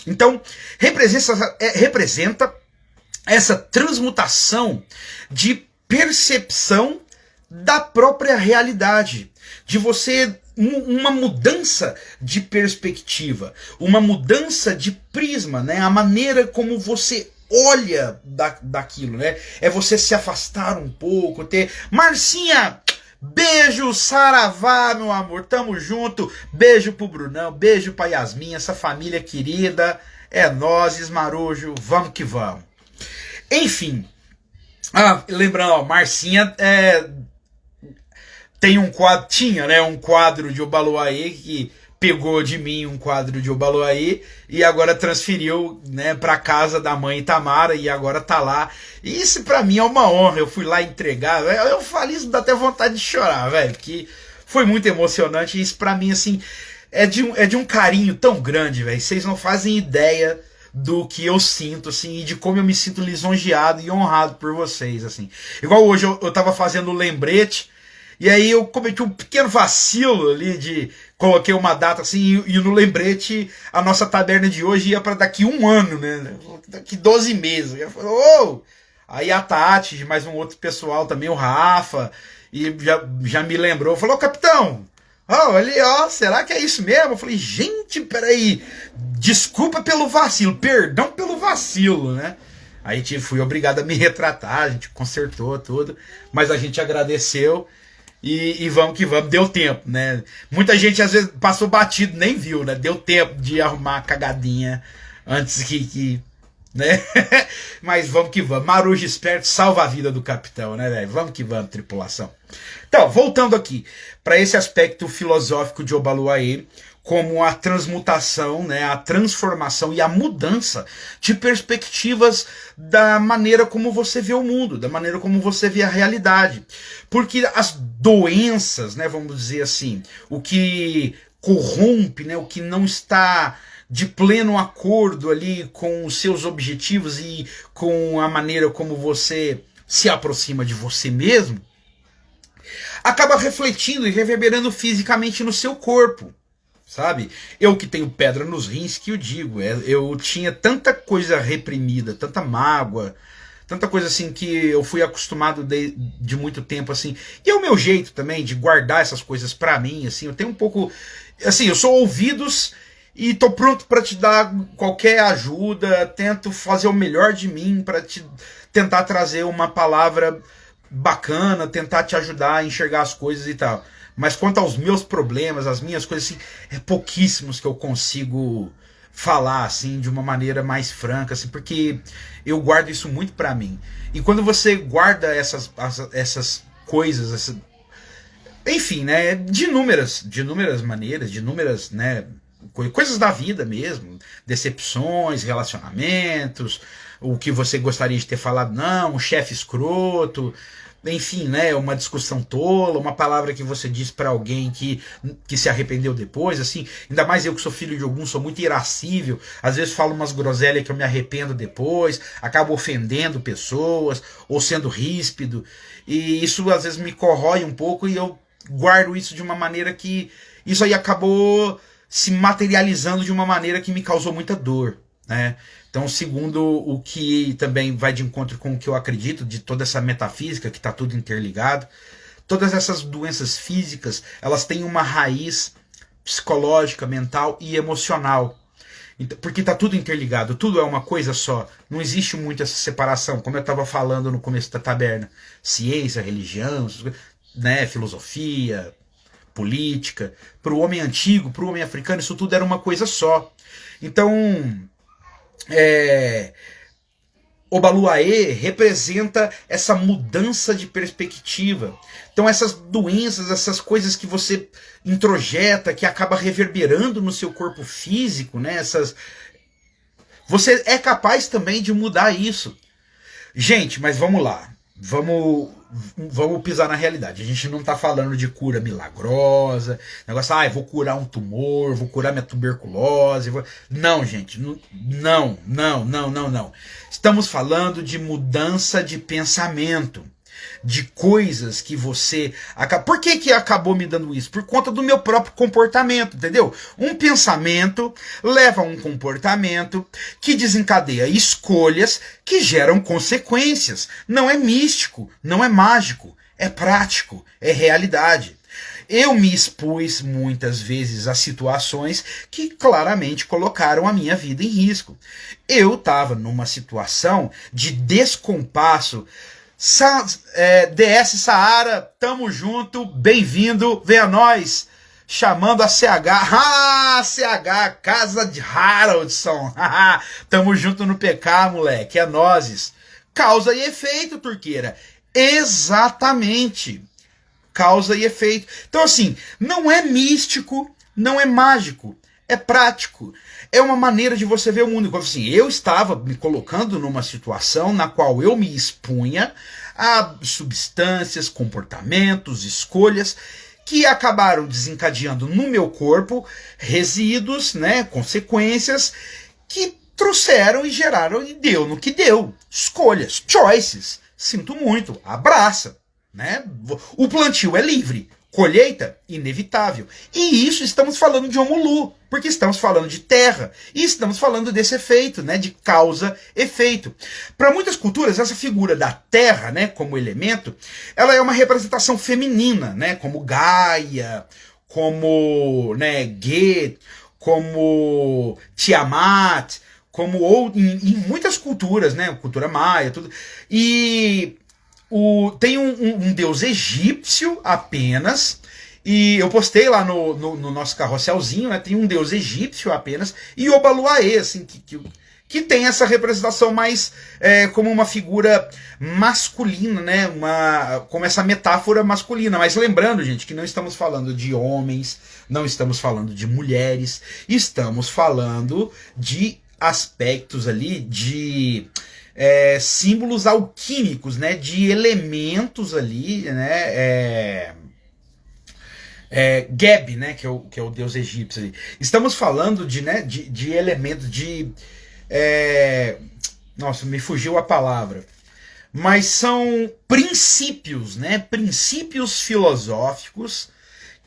Então, representa essa transmutação de percepção da própria realidade, de você, uma mudança de perspectiva, uma mudança de prisma, né? A maneira como você olha daquilo, né? É você se afastar um pouco, ter... Marcinha, beijo, saravá, meu amor, tamo junto. Beijo pro Brunão, beijo pra Yasmin, essa família querida. É nós, Marujo, vamos que vamos. Enfim, lembrando, ó, Marcinha tem um quadro, tinha, né, um quadro de Obaloaê que pegou de mim um quadro de Obaloaê e agora transferiu, né, para casa da mãe Tamara e agora tá lá. E isso pra mim é uma honra. Eu fui lá entregar, eu falo isso, dá até vontade de chorar, velho, porque foi muito emocionante. E isso pra mim, assim, é de um carinho tão grande, velho. Vocês não fazem ideia do que eu sinto, assim, e de como eu me sinto lisonjeado e honrado por vocês, assim. Igual hoje eu tava fazendo o lembrete. E aí eu cometi um pequeno vacilo ali coloquei uma data assim, e no lembrete a nossa taberna de hoje ia para daqui 1 ano, né? Daqui 12 meses. Eu falei, oh! Aí a Tati, mais um outro pessoal também, o Rafa, e já me lembrou, falou, capitão, será que é isso mesmo? Eu falei, gente, peraí, desculpa pelo vacilo, perdão pelo vacilo, né? Aí fui obrigado a me retratar, a gente consertou tudo, mas a gente agradeceu. E vamos que vamos, deu tempo, né? Muita gente às vezes passou batido, nem viu, né? Deu tempo de arrumar a cagadinha antes né? Mas vamos que vamos. Marujo esperto salva a vida do capitão, né, velho? Vamos que vamos, tripulação. Então, voltando aqui para esse aspecto filosófico de Obaloaê, como a transmutação, né, a transformação e a mudança de perspectivas da maneira como você vê o mundo, da maneira como você vê a realidade. Porque as doenças, né, vamos dizer assim, o que corrompe, né, o que não está de pleno acordo ali com os seus objetivos e com a maneira como você se aproxima de você mesmo, acaba refletindo e reverberando fisicamente no seu corpo. Sabe? Eu que tenho pedra nos rins, que eu digo, eu tinha tanta coisa reprimida, tanta mágoa, tanta coisa assim que eu fui acostumado de muito tempo, assim. E é o meu jeito também de guardar essas coisas pra mim, assim. Eu tenho um pouco, assim, eu sou ouvidos e tô pronto para te dar qualquer ajuda, tento fazer o melhor de mim para te tentar trazer uma palavra bacana, tentar te ajudar a enxergar as coisas e tal. Mas quanto aos meus problemas, as minhas coisas, assim, é pouquíssimos que eu consigo falar assim de uma maneira mais franca, assim, porque eu guardo isso muito para mim. E quando você guarda essas coisas, enfim, né, de inúmeras maneiras, de inúmeras, né, coisas da vida mesmo, decepções, relacionamentos, o que você gostaria de ter falado, não, um chefe escroto, enfim, né, uma discussão tola, uma palavra que você disse para alguém que se arrependeu depois, assim, ainda mais eu que sou filho de algum, sou muito irascível, às vezes falo umas groselhas que eu me arrependo depois, acabo ofendendo pessoas, ou sendo ríspido, e isso às vezes me corrói um pouco e eu guardo isso de uma maneira que isso aí acabou se materializando de uma maneira que me causou muita dor, né? Então, segundo o que também vai de encontro com o que eu acredito, de toda essa metafísica, que está tudo interligado, todas essas doenças físicas, elas têm uma raiz psicológica, mental e emocional. Porque está tudo interligado, tudo é uma coisa só. Não existe muito essa separação, como eu estava falando no começo da taberna. Ciência, religião, né, filosofia, política. Para o homem antigo, para o homem africano, isso tudo era uma coisa só. Então, Obaluaê representa essa mudança de perspectiva. Então essas doenças, essas coisas que você introjeta, que acaba reverberando no seu corpo físico, né? Você é capaz também de mudar isso. Gente, mas vamos lá. Vamos pisar na realidade. A gente não está falando de cura milagrosa, negócio, vou curar um tumor, vou curar minha tuberculose. Não, gente, não. Estamos falando de mudança de pensamento, de coisas que você... Por que acabou me dando isso? Por conta do meu próprio comportamento, entendeu? Um pensamento leva a um comportamento que desencadeia escolhas que geram consequências. Não é místico, não é mágico, é prático, é realidade. Eu me expus muitas vezes a situações que claramente colocaram a minha vida em risco. Eu estava numa situação de descompasso. DS Saara, tamo junto, bem-vindo, venha nós, chamando a CH, CH, Casa de Haraldson, tamo junto no PK, moleque, é nozes. Causa e efeito, Turqueira, exatamente, causa e efeito. Então assim, não é místico, não é mágico, é prático. É uma maneira de você ver o mundo. Como assim, eu estava me colocando numa situação na qual eu me expunha a substâncias, comportamentos, escolhas que acabaram desencadeando no meu corpo resíduos, né, consequências que trouxeram e geraram e deu no que deu. Escolhas, choices. Sinto muito, abraça, né? O plantio é livre. Colheita, inevitável. E isso estamos falando de Omulu, porque estamos falando de terra, e estamos falando desse efeito, né, de causa-efeito. Para muitas culturas, essa figura da terra, né, como elemento, ela é uma representação feminina, né, como Gaia, como, né, Ge, como Tiamat, como em muitas culturas, né, cultura maia, tudo. E tem um deus egípcio apenas, e eu postei lá no nosso carrosselzinho, né, tem um deus egípcio apenas, e Obaluaê, assim, que tem essa representação mais como uma figura masculina, né, como essa metáfora masculina. Mas lembrando, gente, que não estamos falando de homens, não estamos falando de mulheres, estamos falando de aspectos ali de... símbolos alquímicos, né, de elementos ali, né, Geb, né, que é o deus egípcio ali. Estamos falando de elementos de... nossa, me fugiu a palavra. Mas são princípios, né, princípios filosóficos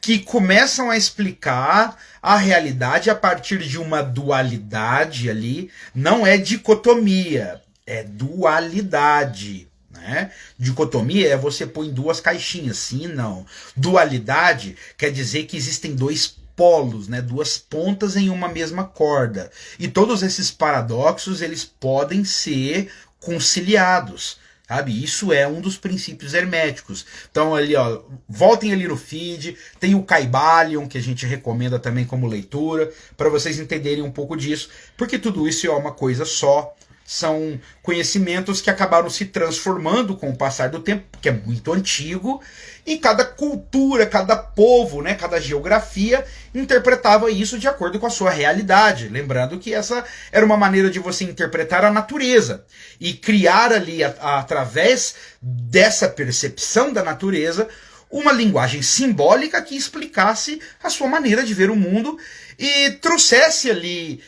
que começam a explicar a realidade a partir de uma dualidade ali. Não é dicotomia, é dualidade, né? Dicotomia é você pôr em duas caixinhas, sim, não. Dualidade quer dizer que existem dois polos, né, duas pontas em uma mesma corda. E todos esses paradoxos, eles podem ser conciliados, sabe? Isso é um dos princípios herméticos. Então ali, ó, voltem ali no feed, tem o Kybalion, que a gente recomenda também como leitura, para vocês entenderem um pouco disso, porque tudo isso é uma coisa só. São conhecimentos que acabaram se transformando com o passar do tempo, que é muito antigo, e cada cultura, cada povo, né, cada geografia interpretava isso de acordo com a sua realidade. Lembrando que essa era uma maneira de você interpretar a natureza e criar ali, através dessa percepção da natureza, uma linguagem simbólica que explicasse a sua maneira de ver o mundo e trouxesse ali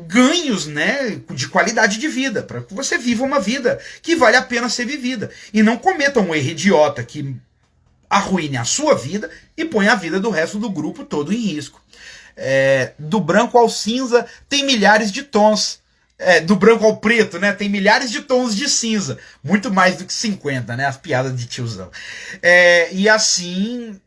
ganhos, né, de qualidade de vida, para que você viva uma vida que vale a pena ser vivida. E não cometa um erro idiota que arruine a sua vida e põe a vida do resto do grupo todo em risco. Do branco ao cinza tem milhares de tons. Do branco ao preto, né? Tem milhares de tons de cinza. Muito mais do que 50, né? As piadas de tiozão. E assim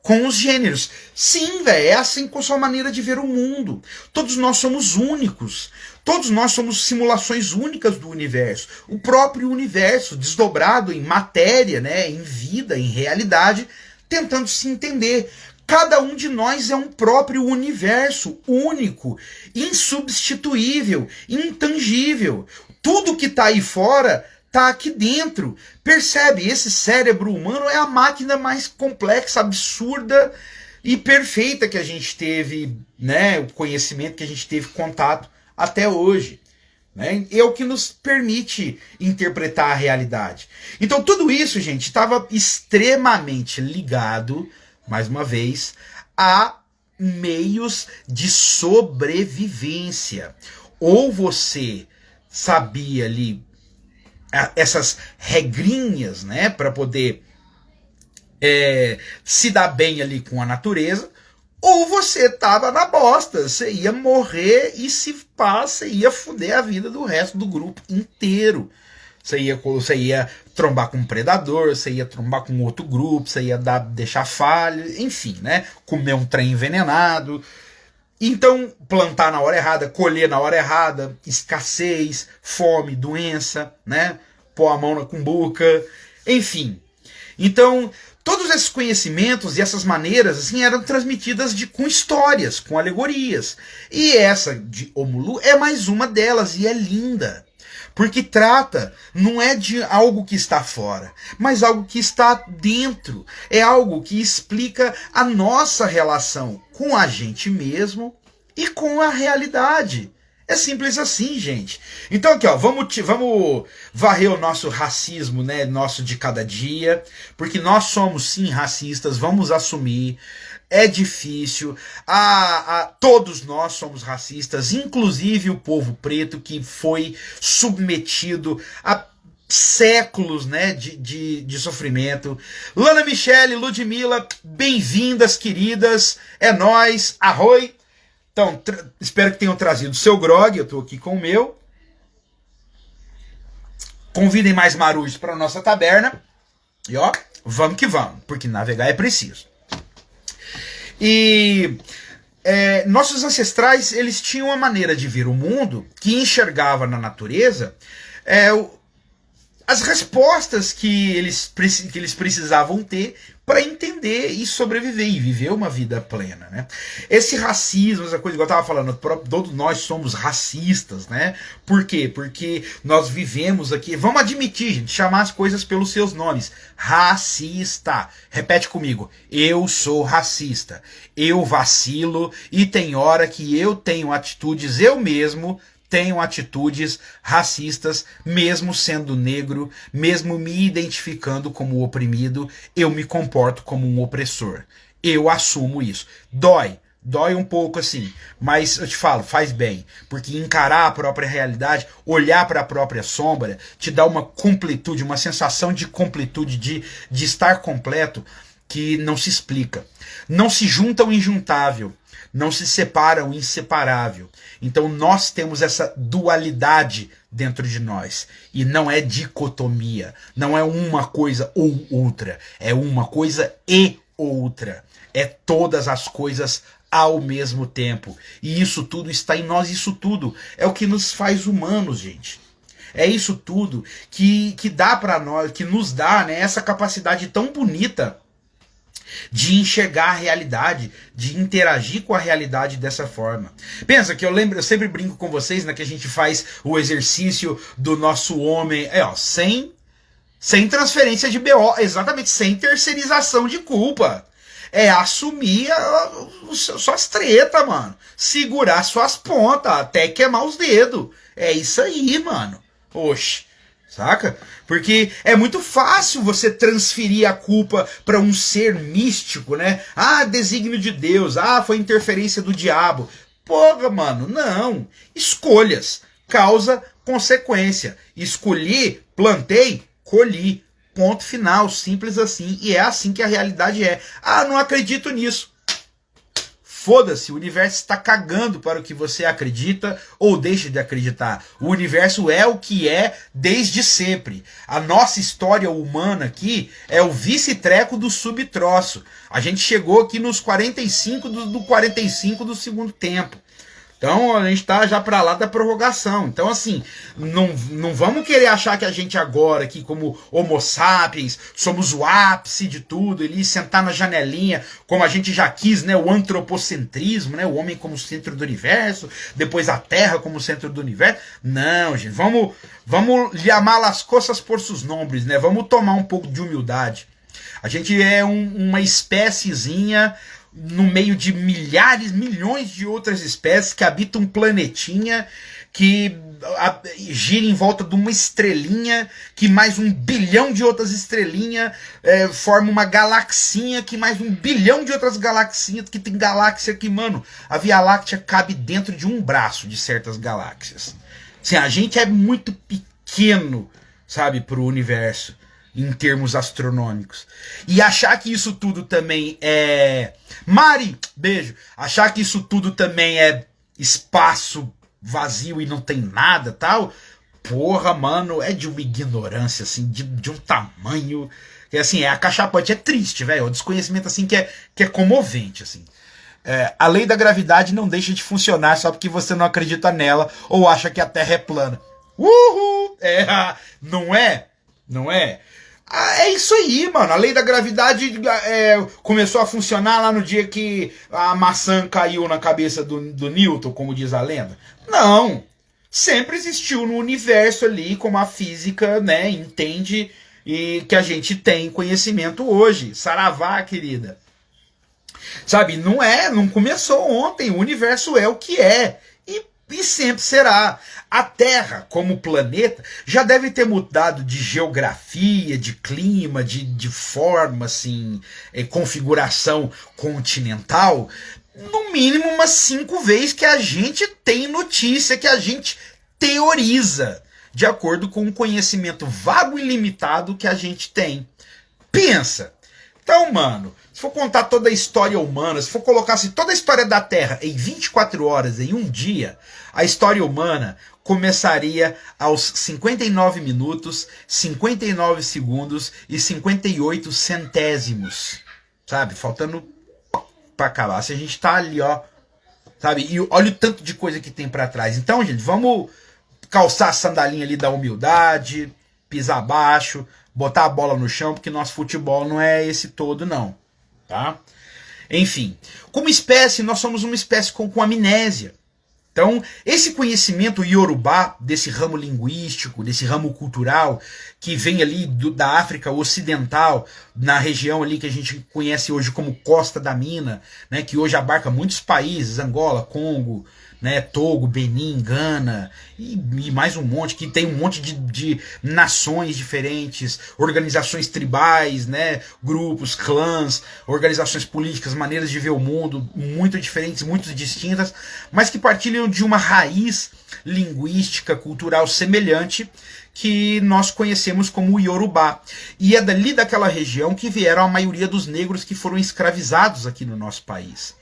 com os gêneros. Sim, velho, é assim com a sua maneira de ver o mundo. Todos nós somos únicos. Todos nós somos simulações únicas do universo. O próprio universo, desdobrado em matéria, né? Em vida, em realidade, tentando se entender. Cada um de nós é um próprio universo, único, insubstituível, intangível. Tudo que está aí fora está aqui dentro. Percebe? Esse cérebro humano é a máquina mais complexa, absurda e perfeita que a gente teve, né? O conhecimento que a gente teve contato até hoje. Né? É o que nos permite interpretar a realidade. Então tudo isso, gente, estava extremamente ligado, mais uma vez, a meios de sobrevivência. Ou você sabia ali essas regrinhas, né, para poder se dar bem ali com a natureza, ou você tava na bosta, você ia morrer e se passa, ia foder a vida do resto do grupo inteiro. Você ia trombar com um predador, você ia trombar com outro grupo, você ia deixar falha, enfim, né? Comer um trem envenenado. Então, plantar na hora errada, colher na hora errada, escassez, fome, doença, né? Pôr a mão na cumbuca, enfim. Então, todos esses conhecimentos e essas maneiras assim, eram transmitidas com histórias, com alegorias. E essa de Omulu é mais uma delas, e é linda. Porque trata, não é de algo que está fora, mas algo que está dentro. É algo que explica a nossa relação com a gente mesmo e com a realidade. É simples assim, gente. Então aqui, ó, vamos varrer o nosso racismo, né, nosso de cada dia, porque nós somos sim racistas, vamos assumir. É difícil, todos nós somos racistas, inclusive o povo preto que foi submetido a séculos, né, de sofrimento. Lana Michele, Ludmilla, bem-vindas, queridas, é nóis, arroi. Então, espero que tenham trazido o seu grog, eu estou aqui com o meu. Convidem mais marujos para a nossa taberna. E ó, vamos que vamos, porque navegar é preciso. E nossos ancestrais, eles tinham uma maneira de ver o mundo que enxergava na natureza as respostas que eles precisavam ter para entender e sobreviver e viver uma vida plena, né? Esse racismo, essa coisa que eu estava falando, todos nós somos racistas, né? Por quê? Porque nós vivemos aqui, vamos admitir, gente, chamar as coisas pelos seus nomes. Racista. Repete comigo. Eu sou racista. Eu vacilo e tem hora que eu tenho atitudes, eu mesmo tenho atitudes racistas, mesmo sendo negro, mesmo me identificando como oprimido, eu me comporto como um opressor. Eu assumo isso. Dói um pouco assim, mas eu te falo, faz bem, porque encarar a própria realidade, olhar para a própria sombra, te dá uma completude, uma sensação de completude, de estar completo, que não se explica. Não se junta o injuntável. Não se separa o inseparável. Então nós temos essa dualidade dentro de nós. E não é dicotomia. Não é uma coisa ou outra. É uma coisa e outra. É todas as coisas ao mesmo tempo. E isso tudo está em nós, isso tudo é o que nos faz humanos, gente. É isso tudo que dá para nós, que nos dá, né, essa capacidade tão bonita de enxergar a realidade, de interagir com a realidade dessa forma. Pensa que eu sempre brinco com vocês, né, que a gente faz o exercício do nosso homem, sem transferência de BO, exatamente, sem terceirização de culpa. É assumir suas tretas, mano. Segurar suas pontas, até queimar os dedos. É isso aí, mano. Oxe, saca? Porque é muito fácil você transferir a culpa para um ser místico, né? Ah, desígnio de Deus. Ah, foi interferência do diabo. Porra, mano, não. Escolhas. Causa, consequência. Escolhi, plantei, colhi. Ponto final, simples assim. E é assim que a realidade é. Ah, não acredito nisso. Foda-se, o universo está cagando para o que você acredita ou deixa de acreditar. O universo é o que é desde sempre. A nossa história humana aqui é o vice-treco do subtroço. A gente chegou aqui nos 45 do 45 do segundo tempo. Então a gente tá já para lá da prorrogação. Então assim, não vamos querer achar que a gente agora aqui como homo sapiens, somos o ápice de tudo, ali sentar na janelinha, como a gente já quis, né, o antropocentrismo, né, o homem como centro do universo, depois a terra como centro do universo. Não, gente, vamos llamar as coisas por seus nomes, né? Vamos tomar um pouco de humildade. A gente é uma espéciezinha no meio de milhares, milhões de outras espécies que habitam um planetinha que gira em volta de uma estrelinha, que mais 1 bilhão de outras estrelinhas forma uma galaxinha, que mais 1 bilhão de outras galaxinhas, que tem galáxia que, mano, a Via Láctea cabe dentro de um braço de certas galáxias. Assim, a gente é muito pequeno, sabe, pro universo, em termos astronômicos. E achar que isso tudo também é... Mari, beijo. Achar que isso tudo também é espaço vazio e não tem nada, tal. Porra, mano, é de uma ignorância, assim, de um tamanho... Que, assim, é acachapante, é triste, velho. É um desconhecimento, assim, que é comovente, assim. A lei da gravidade não deixa de funcionar só porque você não acredita nela ou acha que a Terra é plana. Uhul! Não é? Não é? É isso aí, mano. A lei da gravidade começou a funcionar lá no dia que a maçã caiu na cabeça do Newton, como diz a lenda. Não. Sempre existiu no universo ali, como a física, né, entende e que a gente tem conhecimento hoje. Saravá, querida. Sabe, não começou ontem. O universo é o que é. E sempre será. A Terra, como planeta, já deve ter mudado de geografia, de clima, de forma, assim, configuração continental, no mínimo umas 5 vezes que a gente tem notícia, que a gente teoriza, de acordo com o conhecimento vago e limitado que a gente tem. Pensa. Então, mano, se for contar toda a história humana, se for colocar assim, toda a história da Terra em 24 horas, em um dia, a história humana começaria aos 59 minutos, 59 segundos e 58 centésimos. Sabe? Faltando pra acabar. Se a gente tá ali, ó. Sabe? E olha o tanto de coisa que tem pra trás. Então, gente, vamos calçar a sandalinha ali da humildade, pisar baixo, botar a bola no chão, porque nosso futebol não é esse todo, não. Tá? Enfim, como espécie, nós somos uma espécie com amnésia. Então, esse conhecimento iorubá, desse ramo linguístico, desse ramo cultural, que vem ali da África Ocidental, na região ali que a gente conhece hoje como Costa da Mina, né, que hoje abarca muitos países, Angola, Congo, né, Togo, Benin, Gana e mais um monte, que tem um monte de nações diferentes, organizações tribais, né, grupos, clãs, organizações políticas, maneiras de ver o mundo muito diferentes, muito distintas, mas que partilham de uma raiz linguística, cultural semelhante que nós conhecemos como o Iorubá. E é dali daquela região que vieram a maioria dos negros que foram escravizados aqui no nosso país.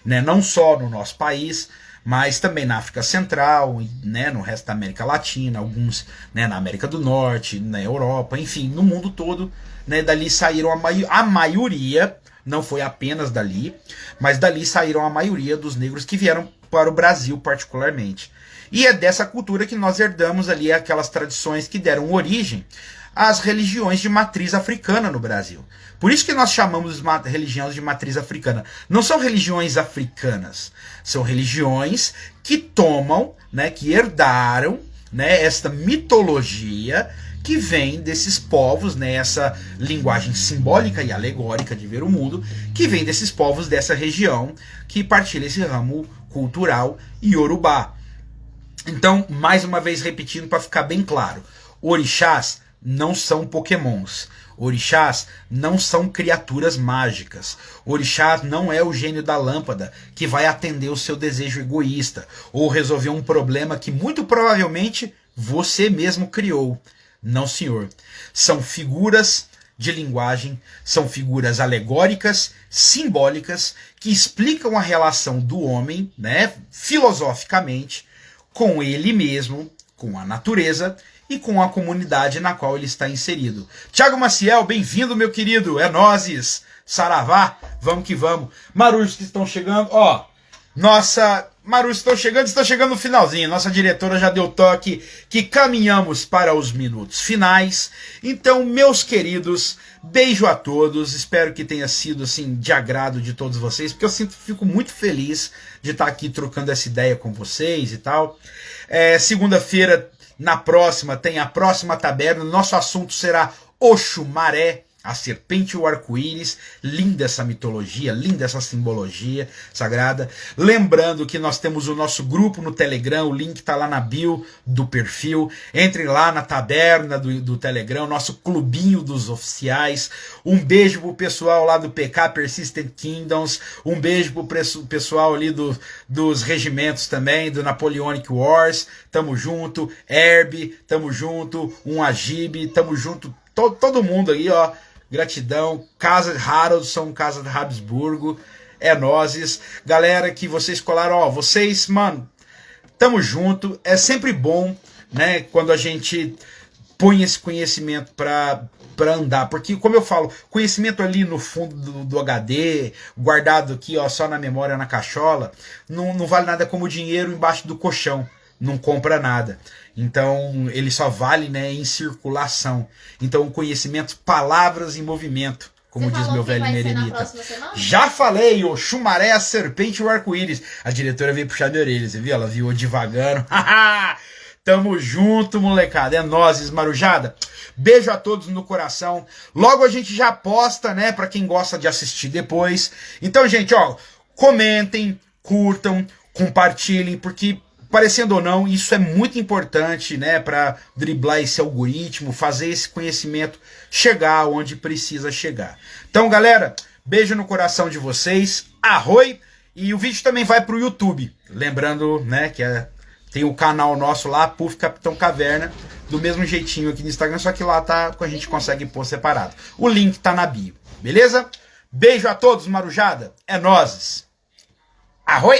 Né? Não só no nosso país, mas também na África Central, né, no resto da América Latina, alguns, né, na América do Norte, na Europa, enfim, no mundo todo, né, dali saíram a maioria não foi apenas dali, mas dali saíram a maioria dos negros que vieram para o Brasil particularmente. E é dessa cultura que nós herdamos ali aquelas tradições que deram origem às religiões de matriz africana no Brasil. Por isso que nós chamamos de religiões de matriz africana. Não são religiões africanas, são religiões que tomam, né, que herdaram, né, esta mitologia que vem desses povos, né, essa linguagem simbólica e alegórica de ver o mundo, que vem desses povos dessa região que partilha esse ramo cultural iorubá. Então, mais uma vez repetindo para ficar bem claro, orixás não são pokémons. Orixás não são criaturas mágicas. Orixás não é o gênio da lâmpada que vai atender o seu desejo egoísta ou resolver um problema que muito provavelmente você mesmo criou. Não, senhor. São figuras de linguagem, são figuras alegóricas, simbólicas, que explicam a relação do homem, né, filosoficamente, com ele mesmo, com a natureza e com a comunidade na qual ele está inserido. Tiago Maciel, bem-vindo, meu querido. É nozes. Saravá, vamos que vamos. Marujos que estão chegando, ó. Marujos estão chegando no finalzinho. Nossa diretora já deu toque que caminhamos para os minutos finais. Então, meus queridos, beijo a todos. Espero que tenha sido assim de agrado de todos vocês, porque eu fico muito feliz de estar aqui trocando essa ideia com vocês e tal. Segunda-feira, na próxima, tem a próxima taberna. Nosso assunto será Oxumaré, a serpente e o arco-íris. Linda essa mitologia, linda essa simbologia sagrada. Lembrando que nós temos o nosso grupo no Telegram, o link está lá na bio do perfil. Entrem lá na taberna do Telegram, nosso clubinho dos oficiais. Um beijo pro pessoal lá do PK Persistent Kingdoms. Um beijo pro pessoal ali dos regimentos também, do Napoleonic Wars. Tamo junto. Herb, tamo junto. Agib, tamo junto. Todo mundo aí, ó. Gratidão. Casa Haraldson, Casa de Habsburgo. É nozes. Galera que vocês colaram, ó. Vocês, mano, tamo junto. É sempre bom, né, quando a gente põe esse conhecimento pra andar. Porque, como eu falo, conhecimento ali no fundo do HD, guardado aqui, ó, só na memória, na cachola, não vale nada como dinheiro embaixo do colchão. Não compra nada. Então, ele só vale, né, em circulação. Então, o conhecimento, palavras em movimento, como diz meu velho Merenita. Já falei, o Xumaré, a serpente e o arco-íris. A diretora veio puxar minha orelha, você viu? Ela viu devagando. Tamo junto, molecada. É nóis, esmarujada. Beijo a todos no coração. Logo a gente já posta, né, pra quem gosta de assistir depois. Então, gente, ó, comentem, curtam, compartilhem, porque, parecendo ou não, isso é muito importante, né, para driblar esse algoritmo, fazer esse conhecimento chegar onde precisa chegar. Então, galera, beijo no coração de vocês, arroi, e o vídeo também vai pro YouTube. Lembrando, né, que tem o canal nosso lá, Puff Capitão Caverna, do mesmo jeitinho aqui no Instagram, só que lá tá, a gente consegue pôr separado. O link tá na bio, beleza? Beijo a todos, marujada, é nozes. Arroi!